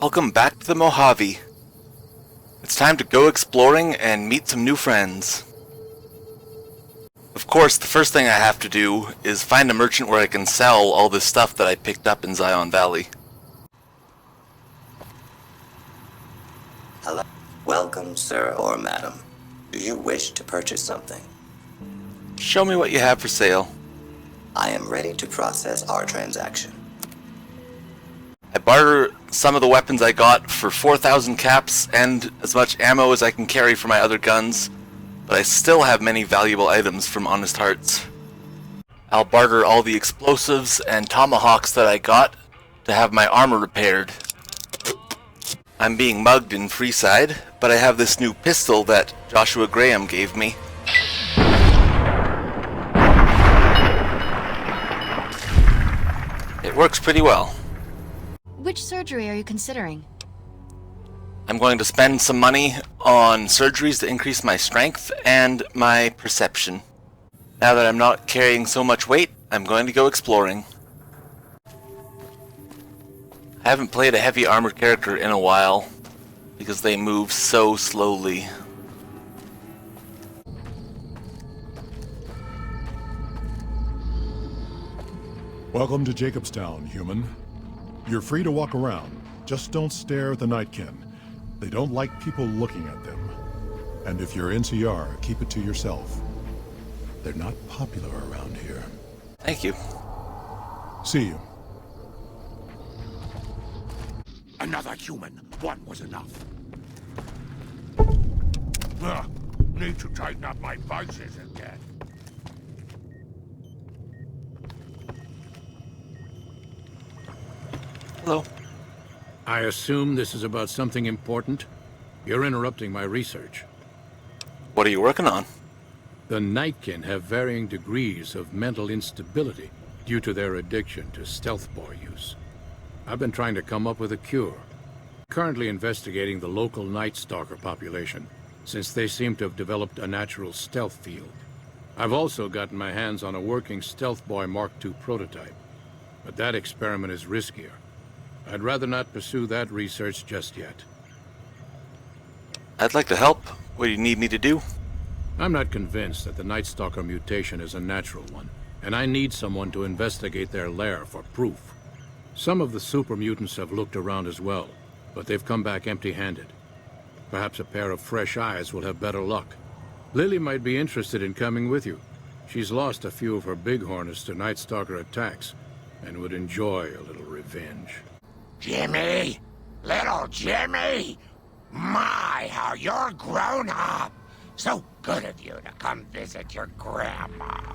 Welcome back to the Mojave. It's time to go exploring and meet some new friends. Of course, the first thing I have to do is find a merchant where I can sell all this stuff that I picked up in Zion Valley. Hello. Welcome, sir or madam. Do you wish to purchase something? Show me what you have for sale. I am ready to process our transaction. I barter some of the weapons I got for 4,000 caps and as much ammo as I can carry for my other guns, but I still have many valuable items from Honest Hearts. I'll barter all the explosives and tomahawks that I got to have my armor repaired. I'm being mugged in Freeside, but I have this new pistol that Joshua Graham gave me. It works pretty well. Which surgery are you considering? I'm going to spend some money on surgeries to increase my strength and my perception. Now that I'm not carrying so much weight, I'm going to go exploring. I haven't played a heavy armored character in a while because they move so slowly. Welcome to Jacobstown, human. You're free to walk around. Just don't stare at the Nightkin. They don't like people looking at them. And if you're NCR, keep it to yourself. They're not popular around here. Thank you. See you. Another human. One was enough. Need to tighten up my vices again. Hello. I assume this is about something important? You're interrupting my research. What are you working on? The Nightkin have varying degrees of mental instability due to their addiction to stealth boy use. I've been trying to come up with a cure. Currently investigating the local Night Stalker population, since they seem to have developed a natural stealth field. I've also gotten my hands on a working Stealth Boy Mark II prototype, but that experiment is riskier. I'd rather not pursue that research just yet. I'd like to help. What do you need me to do? I'm not convinced that the Night Stalker mutation is a natural one, and I need someone to investigate their lair for proof. Some of the Super Mutants have looked around as well, but they've come back empty-handed. Perhaps a pair of fresh eyes will have better luck. Lily might be interested in coming with you. She's lost a few of her bighorners to Night Stalker attacks, and would enjoy a little revenge. Jimmy! Little Jimmy! My, how you're grown up! So good of you to come visit your grandma.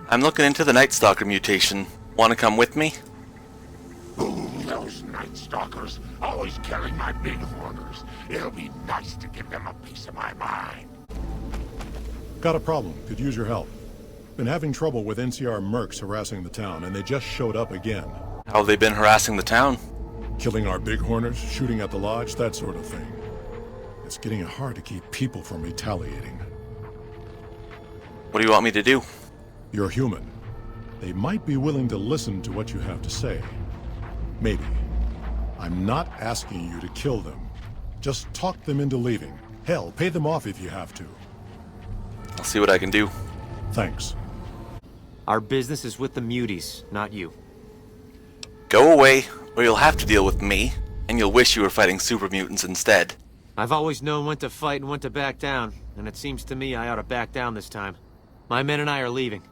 I'm looking into the Night Stalker mutation. Want to come with me? Ooh, those Night Stalkers, always killing my bighorners. It'll be nice to give them a piece of my mind. Got a problem. Could use your help. Been having trouble with NCR mercs harassing the town, and they just showed up again. How have they been harassing the town? Killing our bighorners, shooting at the lodge, that sort of thing. It's getting hard to keep people from retaliating. What do you want me to do? You're human. They might be willing to listen to what you have to say. Maybe. I'm not asking you to kill them. Just talk them into leaving. Hell, pay them off if you have to. I'll see what I can do. Thanks. Our business is with the muties, not you. Go away, or you'll have to deal with me, and you'll wish you were fighting super mutants instead. I've always known when to fight and when to back down, and it seems to me I ought to back down this time. My men and I are leaving.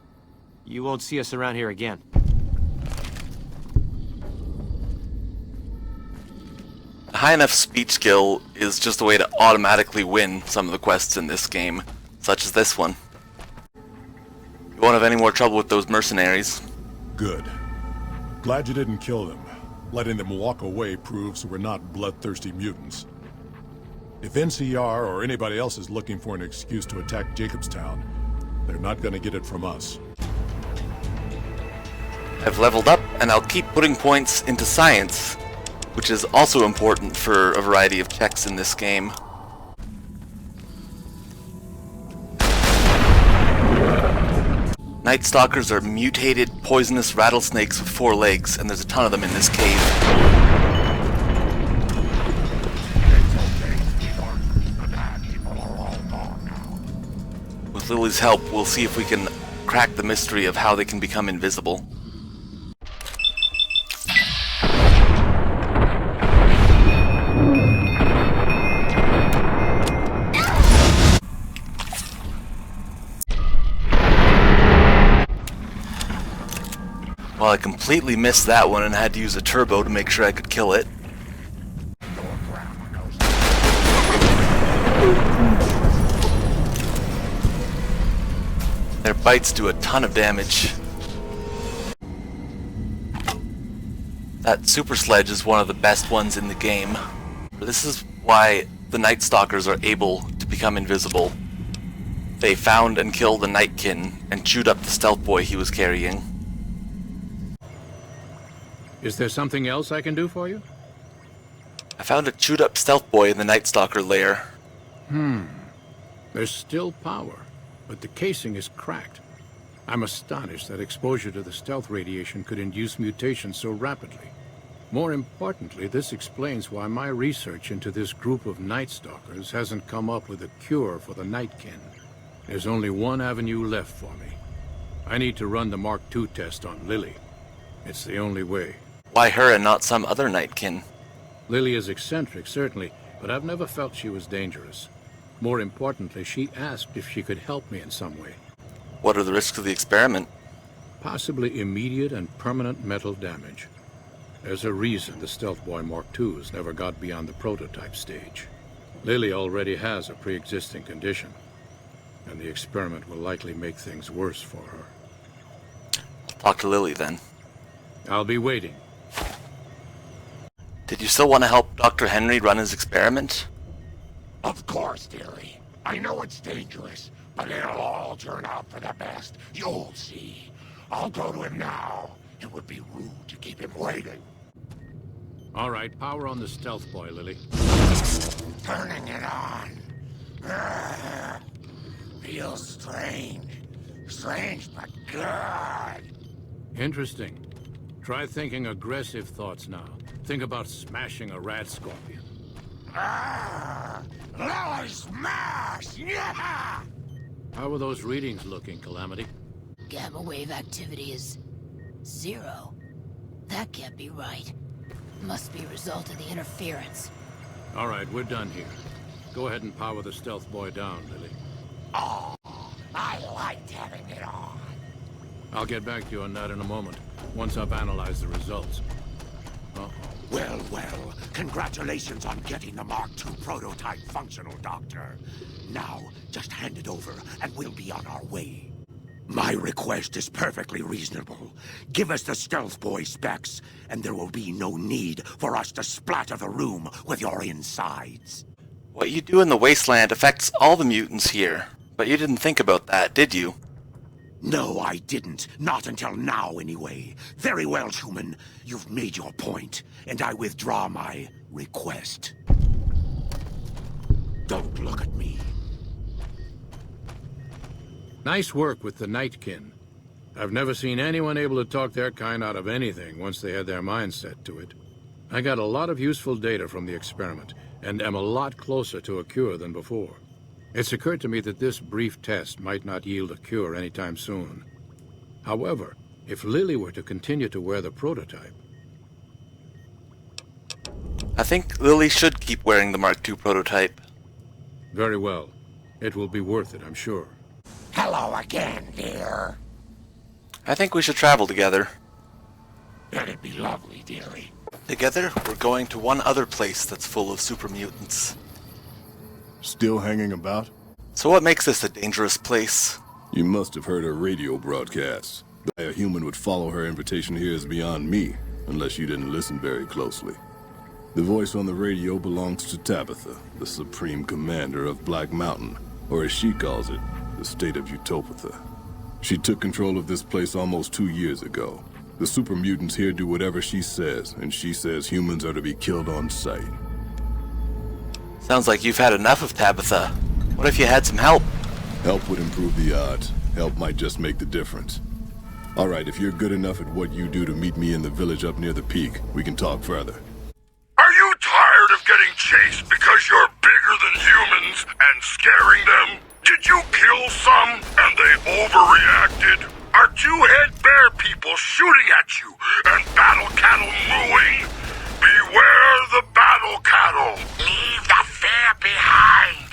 You won't see us around here again. A high enough speech skill is just a way to automatically win some of the quests in this game, such as this one. You won't have any more trouble with those mercenaries. Good. Glad you didn't kill them. Letting them walk away proves we're not bloodthirsty mutants. If NCR or anybody else is looking for an excuse to attack Jacobstown, they're not gonna get it from us. I've leveled up, and I'll keep putting points into science, which is also important for a variety of checks in this game. Night Stalkers are mutated, poisonous rattlesnakes with 4 legs, and there's a ton of them in this cave. Lily's help, we'll see if we can crack the mystery of how they can become invisible. Well, I completely missed that one and had to use a turbo to make sure I could kill it. Their bites do a ton of damage. That super sledge is one of the best ones in the game. This is why the Night Stalkers are able to become invisible. They found and killed the Nightkin and chewed up the stealth boy he was carrying. Is there something else I can do for you? I found a chewed up stealth boy in the Night Stalker lair. There's still power, but the casing is cracked. I'm astonished that exposure to the stealth radiation could induce mutations so rapidly. More importantly, this explains why my research into this group of Night Stalkers hasn't come up with a cure for the Nightkin. There's only one avenue left for me. I need to run the Mark II test on Lily. It's the only way. Why her and not some other Nightkin? Lily is eccentric, certainly, but I've never felt she was dangerous. More importantly, she asked if she could help me in some way. What are the risks of the experiment? Possibly immediate and permanent mental damage. There's a reason the Stealth Boy Mark IIs never got beyond the prototype stage. Lily already has a pre-existing condition, and the experiment will likely make things worse for her. Talk to Lily then. I'll be waiting. Did you still want to help Dr. Henry run his experiment? Of course, dearie. I know it's dangerous, but it'll all turn out for the best. You'll see. I'll go to him now. It would be rude to keep him waiting. All right, power on the Stealth Boy, Lily. Turning it on. Feels strange. Strange, but good. Interesting. Try thinking aggressive thoughts now. Think about smashing a rat scorpion. Lily smash! Yeah! How are those readings looking, Calamity? Gamma wave activity is 0. That can't be right. Must be a result of the interference. All right, we're done here. Go ahead and power the Stealth Boy down, Lily. Oh, I liked having it on. I'll get back to you on that in a moment, once I've analyzed the results. Uh-oh. Well, well, congratulations on getting the Mark II prototype functional, Doctor. Now, just hand it over, and we'll be on our way. My request is perfectly reasonable. Give us the Stealth Boy specs, and there will be no need for us to splatter the room with your insides. What you do in the wasteland affects all the mutants here, but you didn't think about that, did you? No, I didn't. Not until now, anyway. Very well, human. You've made your point, and I withdraw my request. Don't look at me. Nice work with the Nightkin. I've never seen anyone able to talk their kind out of anything once they had their mind set to it. I got a lot of useful data from the experiment, and am a lot closer to a cure than before. It's occurred to me that this brief test might not yield a cure anytime soon. However, if Lily were to continue to wear the prototype... I think Lily should keep wearing the Mark II prototype. Very well. It will be worth it, I'm sure. Hello again, dear. I think we should travel together. It'd be lovely, dearie. Together, we're going to one other place that's full of super mutants. Still hanging about? So what makes this a dangerous place? You must have heard her radio broadcasts. Why a human would follow her invitation here is beyond me, unless you didn't listen very closely. The voice on the radio belongs to Tabitha, the Supreme Commander of Black Mountain, or as she calls it, the state of Utopatha. She took control of this place almost 2 years ago. The super mutants here do whatever she says, and she says humans are to be killed on sight. Sounds like you've had enough of Tabitha. What if you had some help? Help would improve the odds. Help might just make the difference. All right, if you're good enough at what you do to meet me in the village up near the peak, we can talk further. Are you tired of getting chased because you're bigger than humans and scaring them? Did you kill some and they overreacted? Are two-head bear people shooting at you and battle cattle mooing? Beware the battle cattle. Leave the fear behind.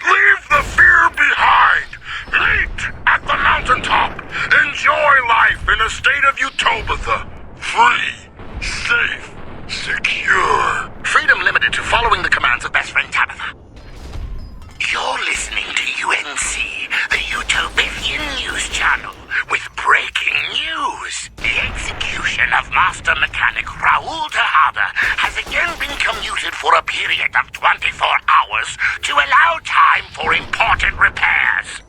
Leave the fear behind. Meet at the mountaintop. Enjoy life in a state of utopia. Free, safe, secure. Freedom limited to following the commands of best friend Tabitha. You're listening to UNC, the Utopian News Channel, with breaking news. The execution of Master Mechanic Raoul Tejada has again been commuted for a period of 24 hours to allow time for important repairs.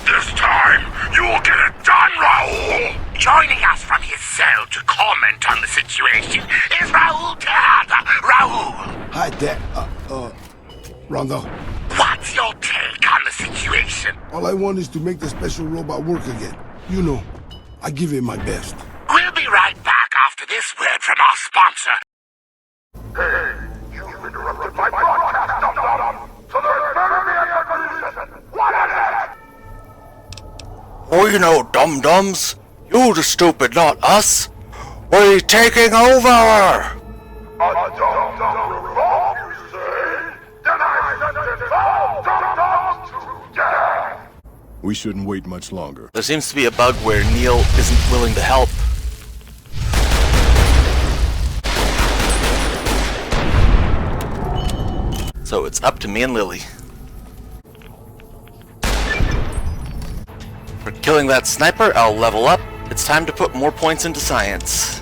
This time, you'll get it done, Raoul! Joining us from his cell to comment on the situation is Raoul Tejada. Raoul! Hi, Dad. Rondo. What's your take on the situation? All I want is to make the special robot work again. You know, I give it my best. We'll be right back after this word from our sponsor. Hey, you've interrupted my broadcast, dum-dum, so there's better be a conclusion. What is it? Oh, you know, dum-dums. You the stupid, not us. We're taking over. A dum-dum revolt, you say? Then I sentence all dum-dums to death. We shouldn't wait much longer. There seems to be a bug where Neil isn't willing to help. So it's up to me and Lily. For killing that sniper, I'll level up. It's time to put more points into science.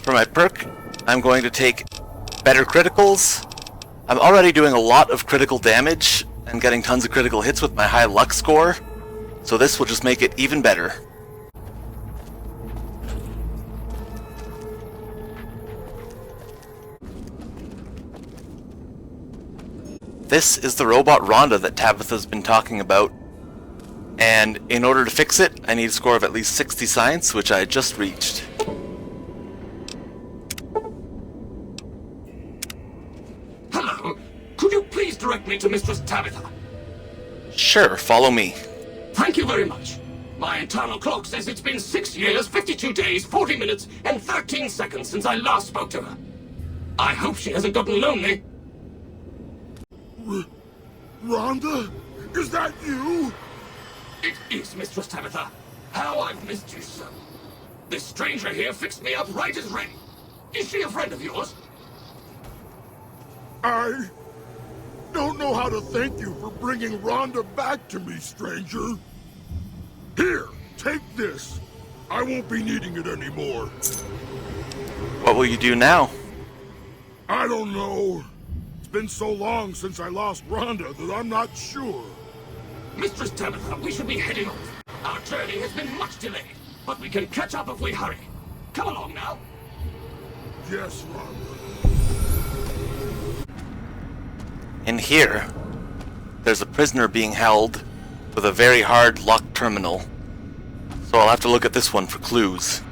For my perk, I'm going to take better criticals. I'm already doing a lot of critical damage and getting tons of critical hits with my high luck score, so this will just make it even better. This is the robot Rhonda that Tabitha's been talking about, and in order to fix it, I need a score of at least 60 science, which I just reached. Hello. Could you please direct me to Mistress Tabitha? Sure, follow me. Thank you very much. My internal clock says it's been 6 years, 52 days, 40 minutes, and 13 seconds since I last spoke to her. I hope she hasn't gotten lonely. Rhonda? Is that you? It is, Mistress Tabitha. How I've missed you so. This stranger here fixed me up right as rain. Is she a friend of yours? I don't know how to thank you for bringing Rhonda back to me, stranger. Here, take this. I won't be needing it anymore. What will you do now? I don't know. It's been so long since I lost Rhonda that I'm not sure. Mistress Tabitha, we should be heading off. Our journey has been much delayed, but we can catch up if we hurry. Come along now. Yes, Rhonda. In here, there's a prisoner being held with a very hard locked terminal. So I'll have to look at this one for clues.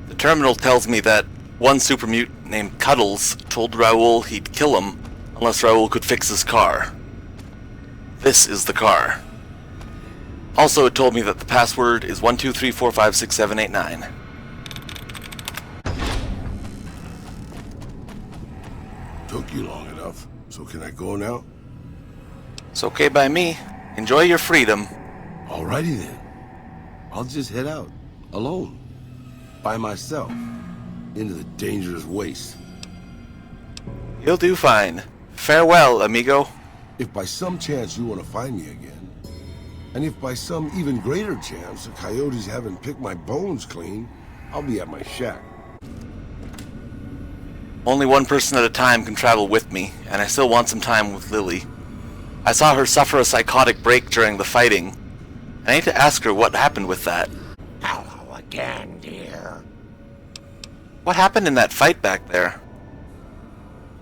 The terminal tells me that one super mutant named Cuddles told Raoul he'd kill him unless Raoul could fix his car. This is the car. Also, it told me that the password is 123456789. Took you long enough, so can I go now? It's okay by me. Enjoy your freedom. Alrighty then. I'll just head out, alone, by myself, into the dangerous waste. You'll do fine. Farewell, amigo. If by some chance you want to find me again, and if by some even greater chance the coyotes haven't picked my bones clean, I'll be at my shack. Only one person at a time can travel with me, and I still want some time with Lily. I saw her suffer a psychotic break during the fighting. I need to ask her what happened with that. Hello again, dear. What happened in that fight back there?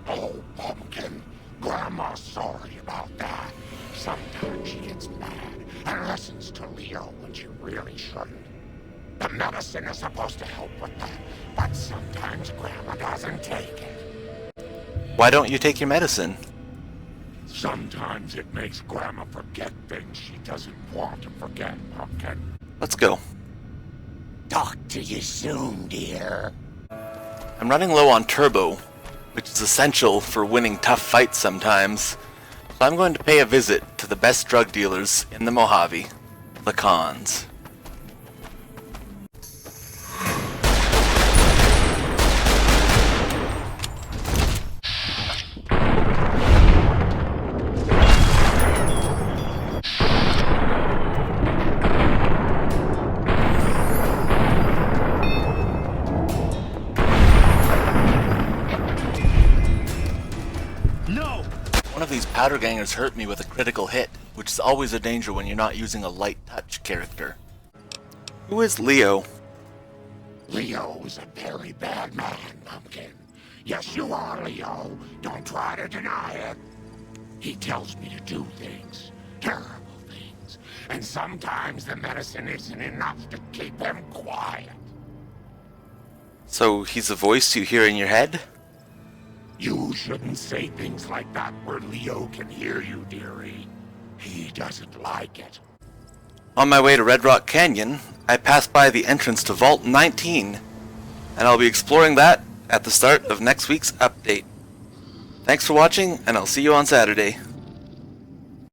Oh, Pumpkin. Grandma's sorry about that. Sometimes she gets mad and listens to Leo when she really shouldn't. The medicine is supposed to help with that, but sometimes Grandma doesn't take it. Why don't you take your medicine? Sometimes it makes Grandma forget things she doesn't want to forget, Pumpkin. Let's go. Talk to you soon, dear. I'm running low on turbo, which is essential for winning tough fights sometimes. So I'm going to pay a visit to the best drug dealers in the Mojave, the Khans. One of these powder gangers hurt me with a critical hit, which is always a danger when you're not using a light touch character. Who is Leo? Leo is a very bad man, Pumpkin. Yes, you are, Leo. Don't try to deny it. He tells me to do things, terrible things, and sometimes the medicine isn't enough to keep him quiet. So he's a voice you hear in your head? You shouldn't say things like that where Leo can hear you, dearie. He doesn't like it. On my way to Red Rock Canyon, I passed by the entrance to Vault 19, and I'll be exploring that at the start of next week's update. Thanks for watching, and I'll see you on Saturday.